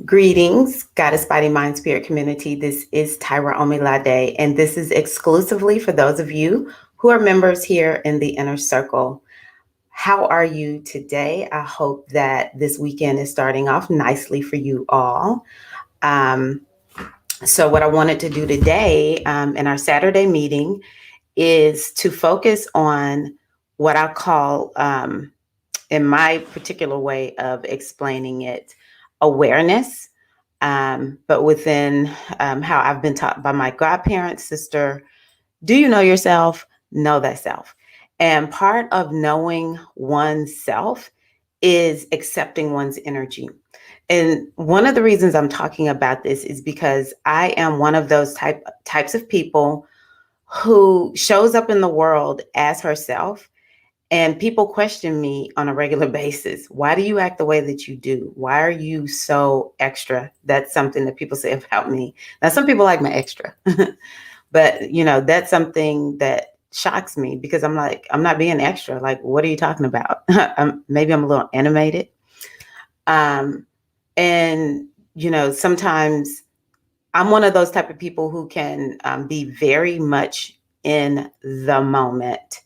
Greetings, Goddess Body Mind Spirit community. This is Tyra Omilade, and this is exclusively for those of you who are members here in the inner circle. How are you today? I hope that this weekend is starting off nicely for you all. So, what I wanted to do today in our Saturday meeting is to focus on what I call, in my particular way of explaining it, awareness. But within how I've been taught by my godparents, sister, do you know yourself? Know thyself. And part of knowing oneself is accepting one's energy. And one of the reasons I'm talking about this is because I am one of those types of people who shows up in the world as herself, and people question me on a regular basis. Why do you act the way that you do? Why are you so extra? That's something that people say about me. Now, some people like my extra, but that's something that shocks me because I'm like, I'm not being extra. Like, what are you talking about? Maybe I'm a little animated. And, sometimes I'm one of those type of people who can be very much in the moment.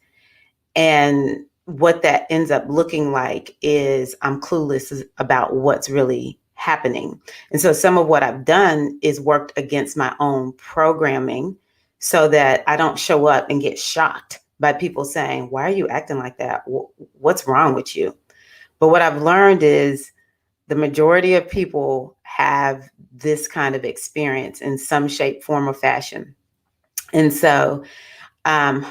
And what that ends up looking like is I'm clueless about what's really happening. And so some of what I've done is worked against my own programming so that I don't show up and get shocked by people saying, why are you acting like that? What's wrong with you? But what I've learned is the majority of people have this kind of experience in some shape, form, or fashion. And so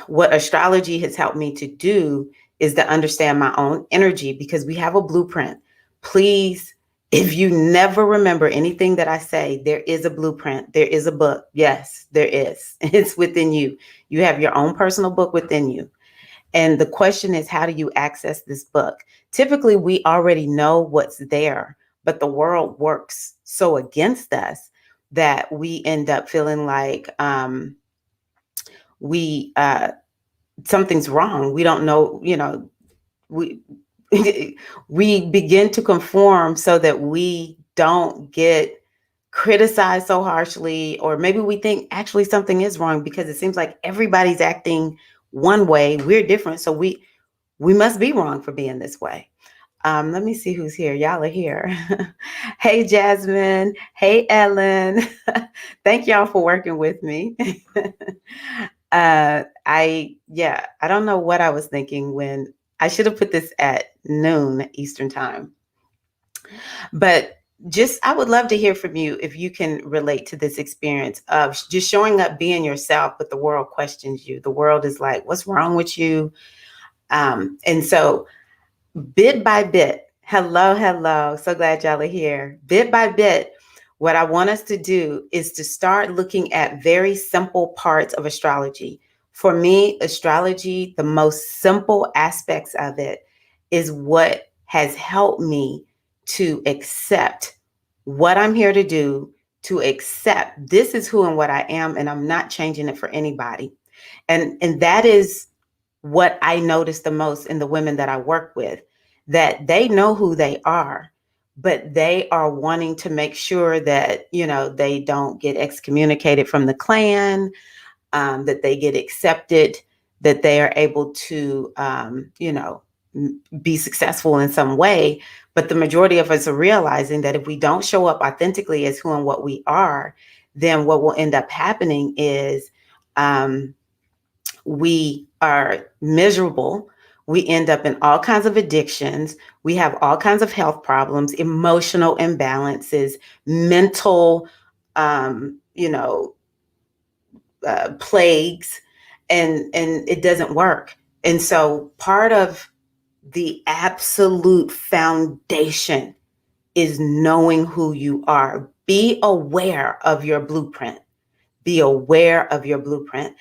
what astrology has helped me to do is to understand my own energy, because we have a blueprint. Please, if you never remember anything that I say, there is a blueprint. There is a book. Yes, there is. It's within you. You have your own personal book within you. And the question is, how do you access this book? Typically, we already know what's there, but the world works so against us that we end up feeling like we something's wrong. We don't know, we we begin to conform so that we don't get criticized so harshly, or maybe we think actually something is wrong because it seems like everybody's acting one way. We're different, so we must be wrong for being this way. Let me see who's here. Y'all are here. Hey, Jasmine. Hey, Ellen. Thank y'all for working with me. I don't know what I was thinking when I should have put this at noon Eastern time. But I would love to hear from you if you can relate to this experience of just showing up, being yourself, but the world questions you. The world is like, what's wrong with you? And so bit by bit, hello. So glad y'all are here. Bit by bit, what I want us to do is to start looking at very simple parts of astrology. For me, astrology, the most simple aspects of it is what has helped me to accept what I'm here to do, to accept this is who and what I am, and I'm not changing it for anybody. And that is what I notice the most in the women that I work with, that they know who they are, but they are wanting to make sure that, they don't get excommunicated from the clan, that they get accepted, that they are able to, be successful in some way. But the majority of us are realizing that if we don't show up authentically as who and what we are, then what will end up happening is we are miserable. We end up in all kinds of addictions. We have all kinds of health problems, emotional imbalances, mental, plagues, and it doesn't work. And so part of the absolute foundation is knowing who you are. Be aware of your blueprint. Be aware of your blueprint.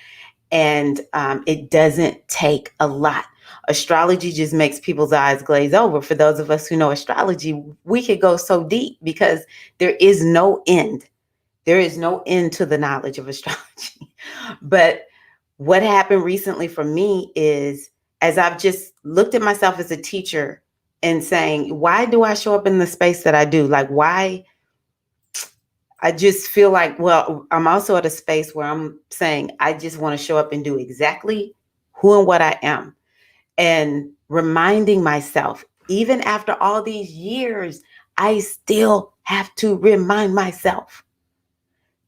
And it doesn't take a lot. Astrology just makes people's eyes glaze over. For those of us who know astrology, we could go so deep because there is no end. There is no end to the knowledge of astrology. But what happened recently for me is, as I've just looked at myself as a teacher and saying, why do I show up in the space that I do? Like, why I just feel like, well, I'm also at a space where I'm saying I just want to show up and do exactly who and what I am, and reminding myself, even after all these years, I still have to remind myself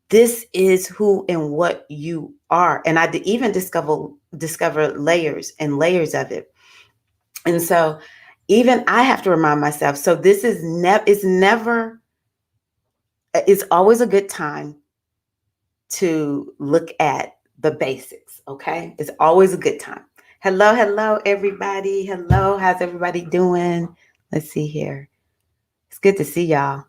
this is who and what you are. And I even discover layers and layers of it. And so even I have to remind myself. So this is it's always a good time to look at the basics. Okay. It's always a good time. Hello, hello, everybody. Hello. How's everybody doing? Let's see here. It's good to see y'all.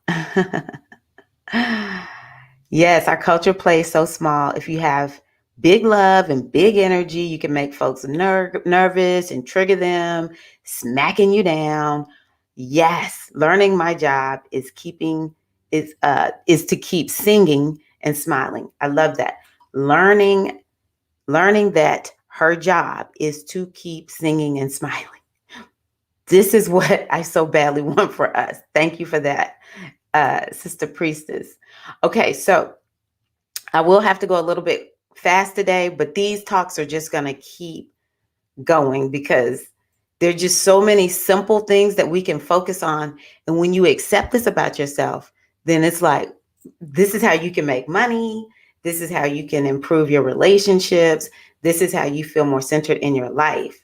Yes, our culture plays so small. If you have big love and big energy, you can make folks nervous and trigger them, smacking you down. Yes, learning my job is to keep singing and smiling. I love that. Learning that her job is to keep singing and smiling. This is what I so badly want for us. Thank you for that, Sister Priestess. Okay, so I will have to go a little bit fast today, but these talks are just going to keep going because there's just so many simple things that we can focus on. And when you accept this about yourself, then it's like, this is how you can make money. This is how you can improve your relationships. This is how you feel more centered in your life.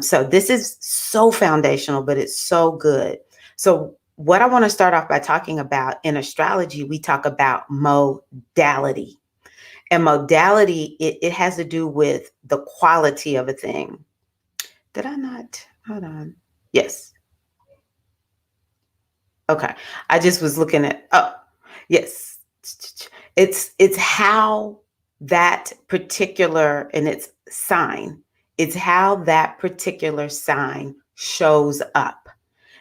So this is so foundational, but it's so good. So what I want to start off by talking about in astrology, we talk about modality. And modality, it has to do with the quality of a thing. Did I not? Hold on. Yes. Okay. I just was looking at, oh, yes. It's how that particular, and it's sign. It's how that particular sign shows up.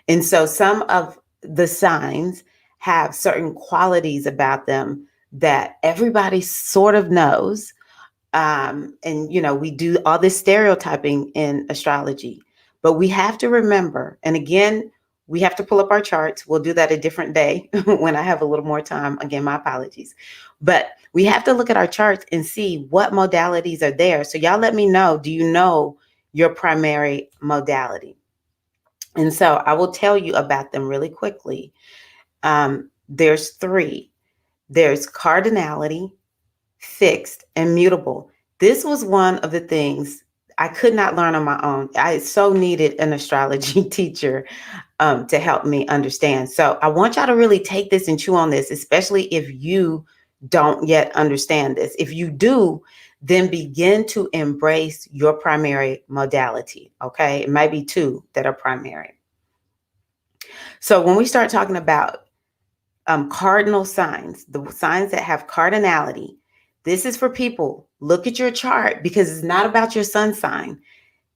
And so some of the signs have certain qualities about them that everybody sort of knows. And, we do all this stereotyping in astrology, but we have to remember, and again, we have to pull up our charts. We'll do that a different day when I have a little more time. Again, my apologies. But we have to look at our charts and see what modalities are there. So y'all let me know, do you know your primary modality? And so I will tell you about them really quickly. There's 3. There's cardinality, fixed, and mutable. This was one of the things I could not learn on my own. I so needed an astrology teacher to help me understand. So I want y'all to really take this and chew on this, especially if you don't yet understand this. If you do, then begin to embrace your primary modality. Okay. It might be 2 that are primary. So when we start talking about cardinal signs, the signs that have cardinality, this is for people. Look at your chart because it's not about your sun sign.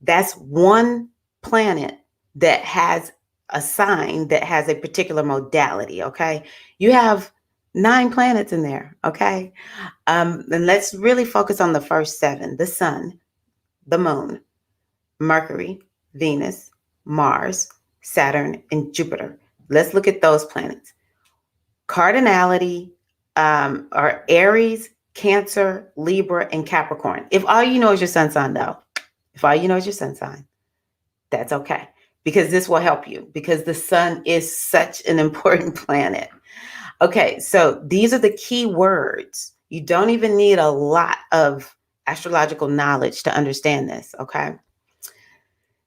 That's one planet that has a sign that has a particular modality. Okay. You have 9 planets in there. Okay. And let's really focus on the first 7: the sun, the moon, Mercury, Venus, Mars, Saturn, and Jupiter. Let's look at those planets. Cardinality are Aries, Cancer, Libra, and Capricorn. If all you know is your sun sign, though, that's okay, because this will help you because the sun is such an important planet. Okay, so these are the key words. You don't even need a lot of astrological knowledge to understand this, okay?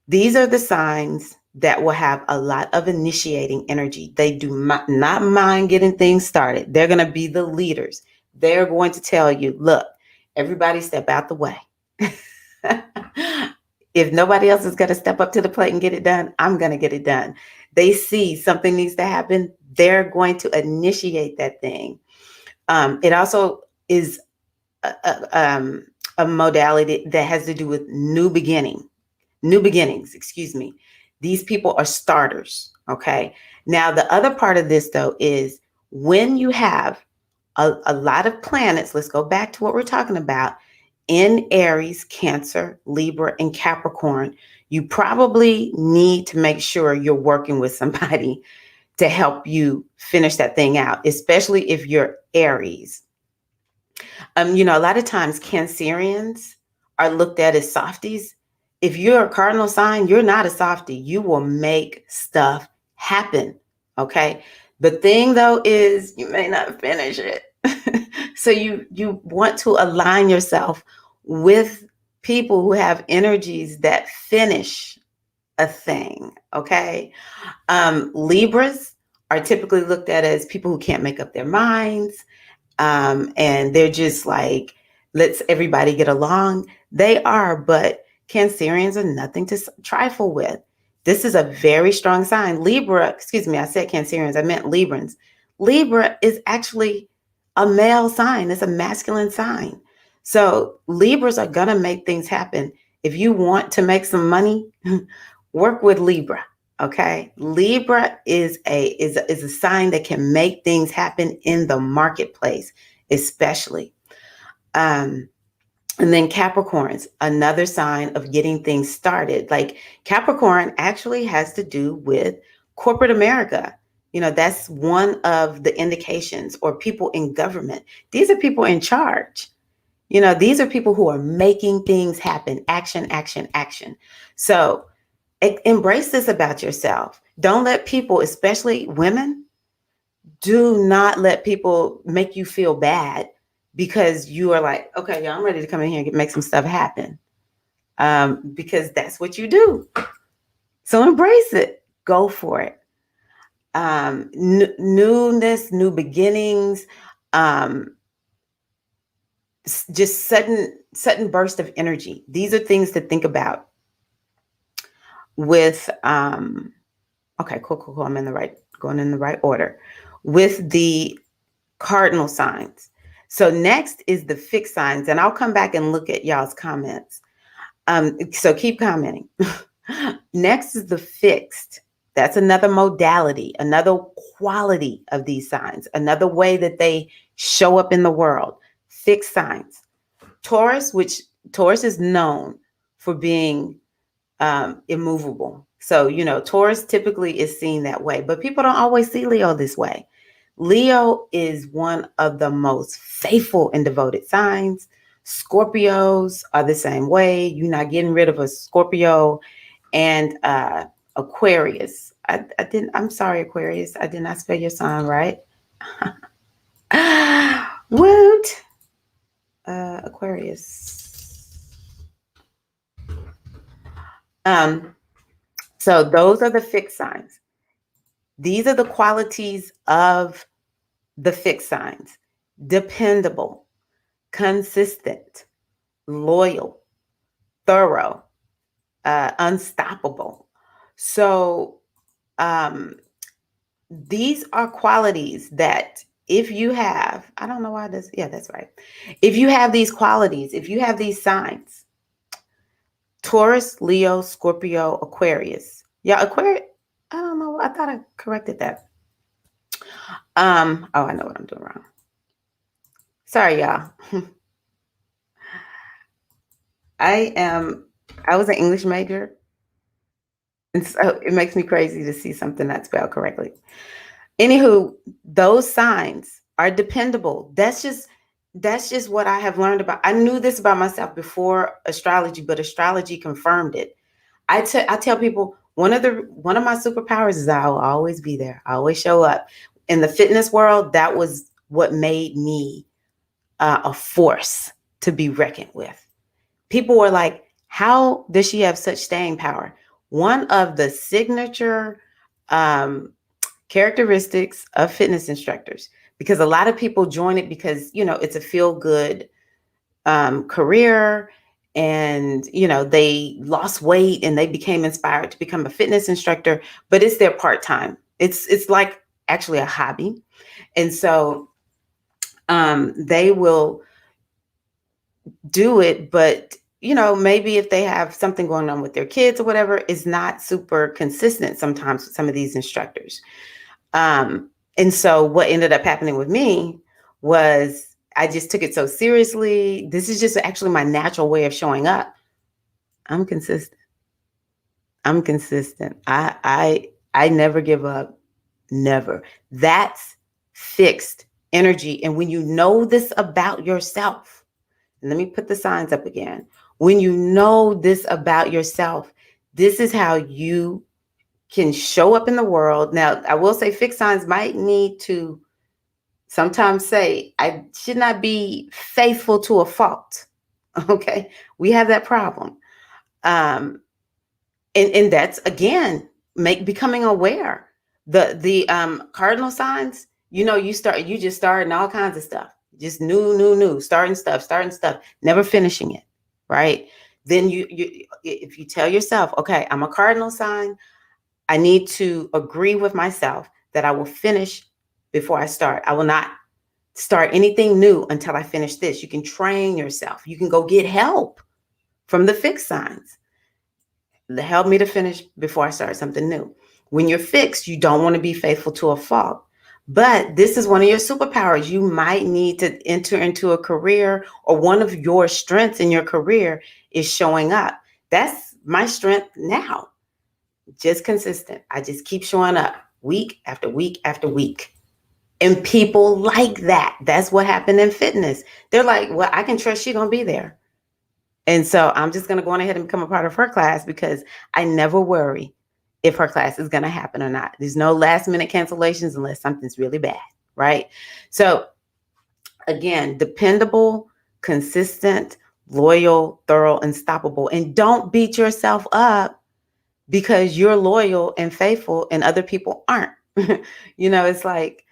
These are the signs that will have a lot of initiating energy. They do not mind getting things started. They're going to be the leaders. They're going to tell you, look, everybody step out the way. If nobody else is going to step up to the plate and get it done, I'm going to get it done. They see something needs to happen. They're going to initiate that thing. It also is a modality that has to do with new beginnings. These people are starters. Okay. Now, the other part of this, though, is when you have a lot of planets, let's go back to what we're talking about, in Aries, Cancer, Libra, and Capricorn, you probably need to make sure you're working with somebody to help you finish that thing out, especially if you're Aries. A lot of times Cancerians are looked at as softies. If you're a cardinal sign, you're not a softie. You will make stuff happen. Okay. The thing though is you may not finish it. So you want to align yourself with people who have energies that finish a thing. Okay. Libras are typically looked at as people who can't make up their minds. And they're just like, let's everybody get along. They are, but Cancerians are nothing to trifle with. This is a very strong sign. Libra, excuse me, I said Cancerians, I meant Librans. Libra is actually a male sign, it's a masculine sign. So Libras are going to make things happen. If you want to make some money, work with Libra. Okay. Libra is a sign that can make things happen in the marketplace, especially. And then Capricorns, another sign of getting things started. Like Capricorn actually has to do with corporate America. That's one of the indications, or people in government. These are people in charge. These are people who are making things happen. Action, action, action. So embrace this about yourself. Don't let people, especially women, do not let people make you feel bad because you are like, okay, yeah, I'm ready to come in here and make some stuff happen. Because that's what you do. So embrace it. Go for it. Newness, new beginnings, just sudden burst of energy. These are things to think about with okay, cool. I'm going in the right order with the cardinal signs. So next is the fixed signs, and I'll come back and look at y'all's comments. So keep commenting. Next is the fixed. That's another modality, another quality of these signs, another way that they show up in the world. Fixed signs. Taurus is known for being immovable. So, Taurus typically is seen that way, but people don't always see Leo this way. Leo is one of the most faithful and devoted signs. Scorpios are the same way. You're not getting rid of a Scorpio. And Aquarius. I'm sorry, Aquarius. I did not spell your sign right. Woot. Aquarius. So those are the fixed signs. These are the qualities of the fixed signs: dependable, consistent, loyal, thorough, unstoppable. So these are qualities that if you have, I don't know why this, yeah, that's right. If you have these qualities, if you have these signs, Taurus, Leo, Scorpio, Aquarius. Yeah, Aquarius, I don't know. I thought I corrected that. Oh, I know what I'm doing wrong. Sorry, y'all. I was an English major, and so it makes me crazy to see something not spelled correctly. Anywho, those signs are dependable. That's just what I have learned about. I knew this about myself before astrology, but astrology confirmed it. I tell people one of my superpowers is I'll always be there. I always show up. In the fitness world, that was what made me a force to be reckoned with. People were like, how does she have such staying power? One of the signature characteristics of fitness instructors, because a lot of people join it because, it's a feel-good career, and, they lost weight and they became inspired to become a fitness instructor, but it's their part-time. It's like actually a hobby. And so they will do it, but maybe if they have something going on with their kids or whatever, is not super consistent sometimes with some of these instructors. And so what ended up happening with me was I just took it so seriously. This is just actually my natural way of showing up. I'm consistent. I never give up. Never. That's fixed energy. And when you know this about yourself, and let me put the signs up again. When you know this about yourself, this is how you can show up in the world. Now, I will say fixed signs might need to sometimes say, I should not be faithful to a fault. Okay. We have that problem. Um, and that's again, becoming aware. The cardinal signs, you just starting all kinds of stuff. Just new, starting stuff, never finishing it. Right. Then if you tell yourself, okay, I'm a cardinal sign, I need to agree with myself that I will finish before I start. I will not start anything new until I finish this. You can train yourself. You can go get help from the fixed signs. Help me to finish before I start something new. When you're fixed, you don't want to be faithful to a fault. But this is one of your superpowers. You might need to enter into a career, or one of your strengths in your career is showing up. That's my strength now. Just consistent. I just keep showing up week after week after week. And people like that. That's what happened in fitness. They're like, well, I can trust she's going to be there. And so I'm just going to go on ahead and become a part of her class, because I never worry if her class is going to happen or not. There's no last minute cancellations unless something's really bad, right? So again, dependable, consistent, loyal, thorough, unstoppable. And don't beat yourself up because you're loyal and faithful and other people aren't. It's like,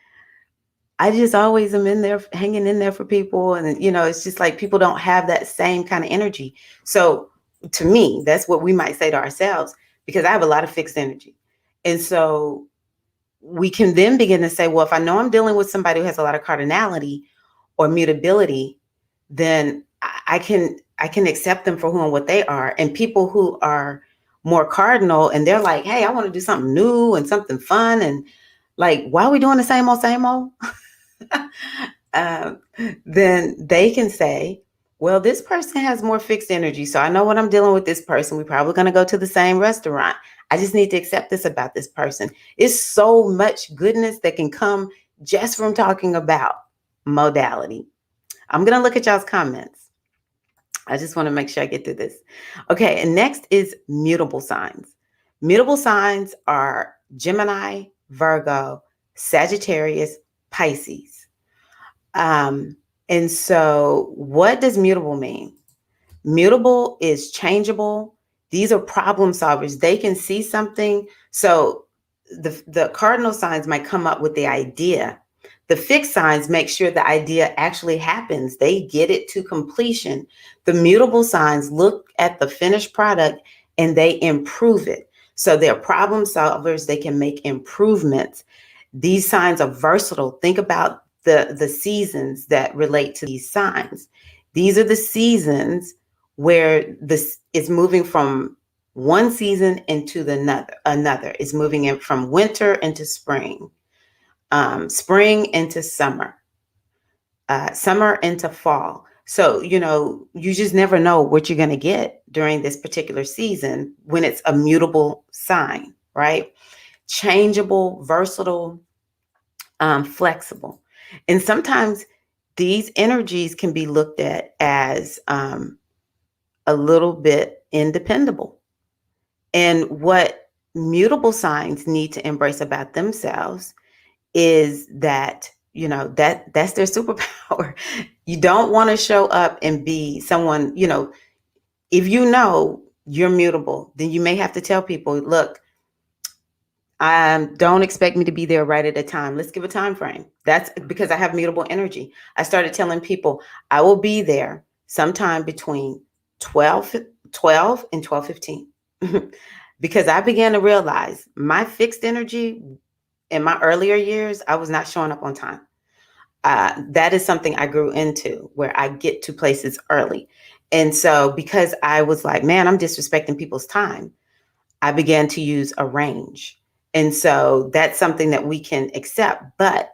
I just always am in there, hanging in there for people. And, it's just like people don't have that same kind of energy. So to me, that's what we might say to ourselves, because I have a lot of fixed energy. And so we can then begin to say, well, if I know I'm dealing with somebody who has a lot of cardinality or mutability, then I can accept them for who and what they are. And people who are more cardinal and they're like, hey, I want to do something new and something fun. And like, why are we doing the same old? Then they can say, well, this person has more fixed energy. So I know when I'm dealing with this person, we're probably going to go to the same restaurant. I just need to accept this about this person. It's so much goodness that can come just from talking about modality. I'm going to look at y'all's comments. I just want to make sure I get through this. Okay. And next is mutable signs. Mutable signs are Gemini, Virgo, Sagittarius, Pisces. And so what does mutable mean? Mutable is changeable. These are problem solvers. They can see something. So the cardinal signs might come up with the idea. The fixed signs make sure the idea actually happens. They get it to completion. The mutable signs look at the finished product and they improve it. So they're problem solvers. They can make improvements. These signs are versatile. Think about the seasons that relate to these signs. These are the seasons where this is moving from one season into another. It's moving in from winter into spring, spring into summer, summer into fall. So, you just never know what you're going to get during this particular season when it's a mutable sign, right? Changeable, versatile, flexible. And sometimes these energies can be looked at as a little bit independable. And what mutable signs need to embrace about themselves is that, that's their superpower. You don't want to show up and be someone, if you're mutable, then you may have to tell people, look, don't expect me to be there right at a time. Let's give a time frame. That's because I have mutable energy. I started telling people I will be there sometime between 12 and 12:15 because I began to realize my fixed energy in my earlier years, I was not showing up on time. That is something I grew into, where I get to places early. And so because I was like, man, I'm disrespecting people's time, I began to use a range. And so that's something that we can accept. But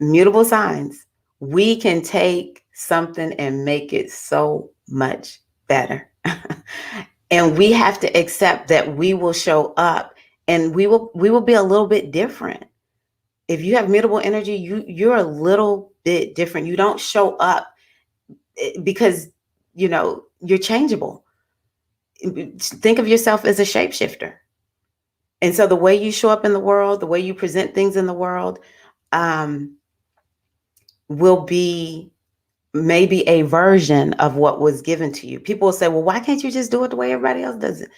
mutable signs, we can take something and make it so much better. And we have to accept that we will show up and we will be a little bit different. If you have mutable energy, you're a little bit different. You don't show up because you're changeable. Think of yourself as a shapeshifter. And so the way you show up in the world, the way you present things in the world, um, will be maybe a version of what was given to you. People will say, well, why can't you just do it the way everybody else does it?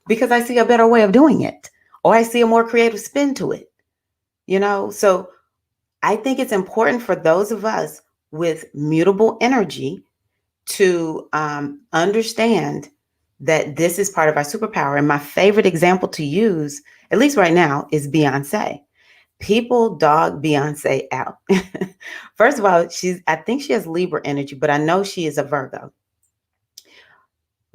Because I see a better way of doing it, or I see a more creative spin to it. So I think it's important for those of us with mutable energy to understand that this is part of our superpower. And my favorite example to use, at least right now, is Beyonce. People dog Beyonce out. First of all, I think she has Libra energy, but I know she is a Virgo.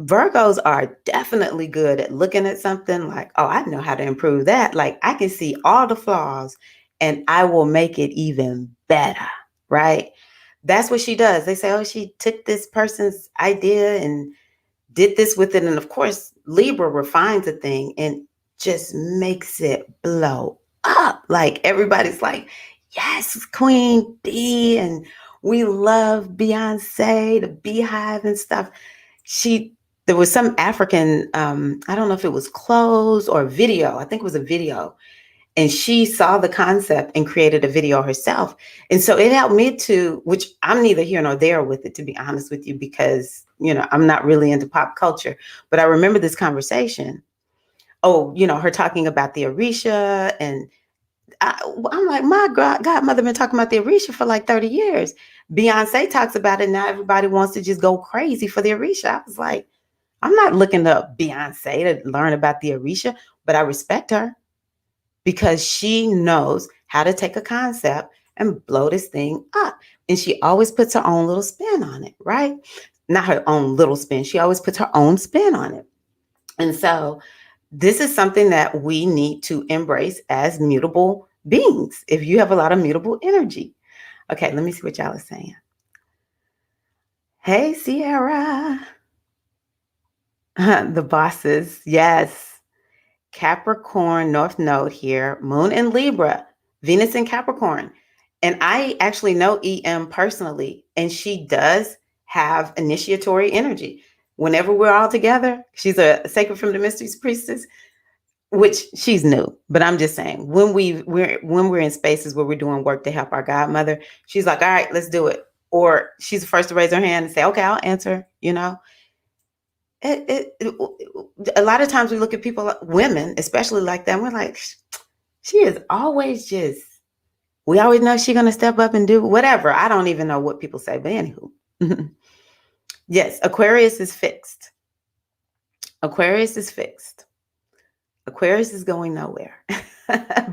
Virgos are definitely good at looking at something like, oh, I know how to improve that. Like, I can see all the flaws and I will make it even better, right? That's what she does. They say, oh, she took this person's idea and did this with it. And of course, Libra refines a thing and just makes it blow up. Like, everybody's like, yes, Queen B, and we love Beyonce, the Beehive and stuff. There was some African, I don't know if it was clothes or video. I think it was a video. And she saw the concept and created a video herself. And so it helped me which I'm neither here nor there with it, to be honest with you, because, I'm not really into pop culture. But I remember this conversation. Oh, her talking about the Orisha. And I'm like, my godmother been talking about the Orisha for like 30 years. Beyonce talks about it. Now everybody wants to just go crazy for the Orisha. I was like, I'm not looking up Beyonce to learn about the Orisha, but I respect her because she knows how to take a concept and blow this thing up. And she always puts her own little spin on it, right? Not her own little spin. She always puts her own spin on it. And so this is something that we need to embrace as mutable beings. If you have a lot of mutable energy. Okay, let me see what y'all are saying. Hey, Sierra. The bosses. Yes. Capricorn North Node here. Moon in Libra. Venus in Capricorn. And I actually know EM personally. And she does have initiatory energy. Whenever we're all together, she's a Sacred from the Mysteries priestess, which she's new. But I'm just saying, when we're in spaces where we're doing work to help our godmother, she's like, all right, let's do it. Or she's the first to raise her hand and say, okay, I'll answer, a lot of times we look at people, women, especially like that, and we're like, she is always we always know she's going to step up and do whatever. I don't even know what people say, but anywho. Yes, Aquarius is fixed. Aquarius is fixed. Aquarius is going nowhere.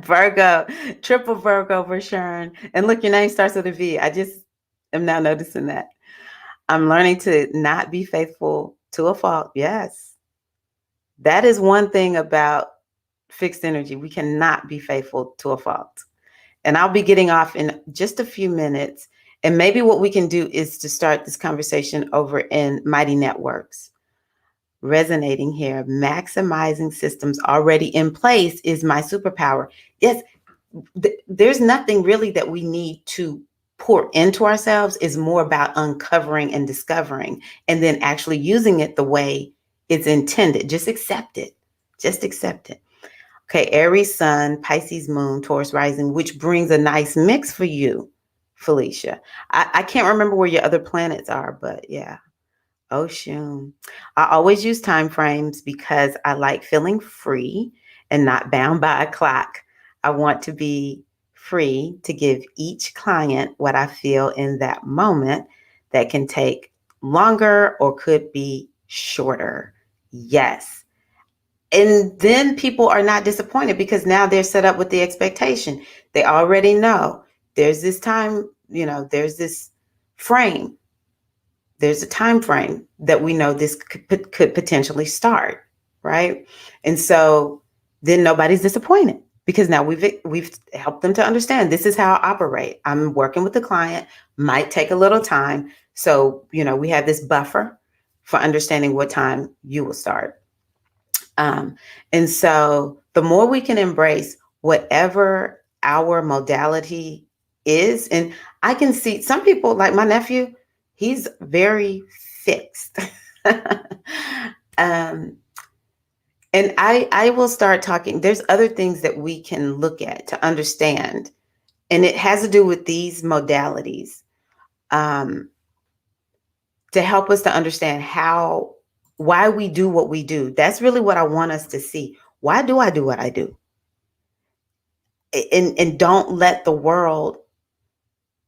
Virgo, triple Virgo for Sharon. And look, your name starts with a V. I just am now noticing that. I'm learning to not be faithful to a fault. Yes. That is one thing about fixed energy. We cannot be faithful to a fault. And I'll be getting off in just a few minutes. And maybe what we can do is to start this conversation over in Mighty Networks. Resonating here, maximizing systems already in place is my superpower. Yes, there's nothing really that we need to pour into ourselves. It's more about uncovering and discovering and then actually using it the way it's intended. Just accept it. Just accept it. Okay, Aries Sun, Pisces Moon, Taurus Rising, which brings a nice mix for you, Felicia. I can't remember where your other planets are, but yeah. Oshun. I always use time frames because I like feeling free and not bound by a clock. I want to be free to give each client what I feel in that moment. That can take longer or could be shorter. Yes. And then people are not disappointed because now they're set up with the expectation. They already know there's this time, there's this frame. There's a time frame that we know this could potentially start, right? And so then nobody's disappointed because now we've helped them to understand this is how I operate. I'm working with the client, might take a little time. So, we have this buffer for understanding what time you will start. Um, and so the more we can embrace whatever our modality is, and I can see some people like my nephew, he's very fixed. um, and I will start talking. There's other things that we can look at to understand, and it has to do with these modalities, um, to help us to understand why we do what we do. That's really what I want us to see. Why do I do what I do? And don't let the world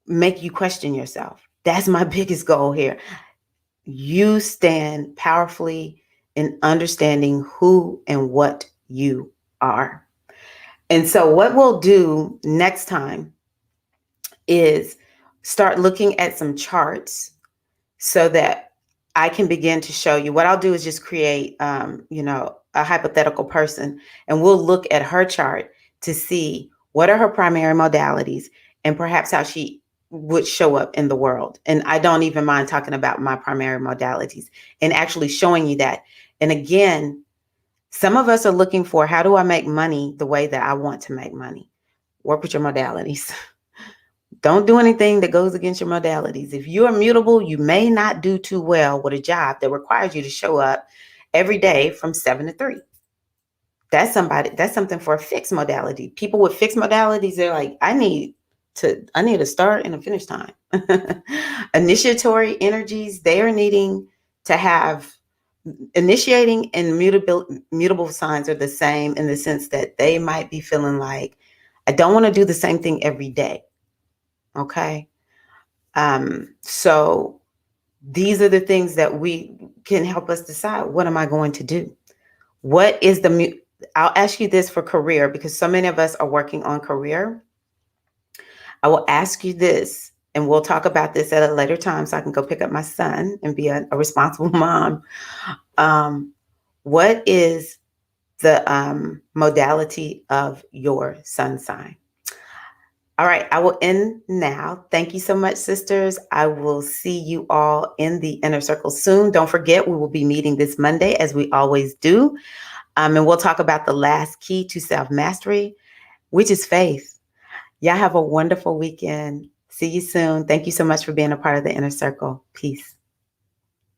make you question yourself. That's my biggest goal here. You stand powerfully in understanding who and what you are. And so, what we'll do next time is start looking at some charts so that I can begin to show you. What I'll do is just create, a hypothetical person, and we'll look at her chart to see what are her primary modalities and perhaps how she would show up in the world. And I don't even mind talking about my primary modalities and actually showing you that. And again, some of us are looking for, how do I make money the way that I want to make money? Work with your modalities. Don't do anything that goes against your modalities. If you're immutable, you may not do too well with a job that requires you to show up every day from 7 to 3. That's something for a fixed modality. People with fixed modalities, they're like, I need a start and a finish time. Initiatory energies, they are needing to have initiating and mutable signs are the same in the sense that they might be feeling like, I don't want to do the same thing every day. Okay. So these are the things that we can help us decide. What am I going to do? What is I'll ask you this for career, because so many of us are working on career. I will ask you this, and we'll talk about this at a later time so I can go pick up my son and be a responsible mom. What is the modality of your sun sign? All right, I will end now. Thank you so much, sisters. I will see you all in the inner circle soon. Don't forget, we will be meeting this Monday as we always do. And we'll talk about the last key to self-mastery, which is faith. Y'all have a wonderful weekend. See you soon. Thank you so much for being a part of the inner circle. Peace.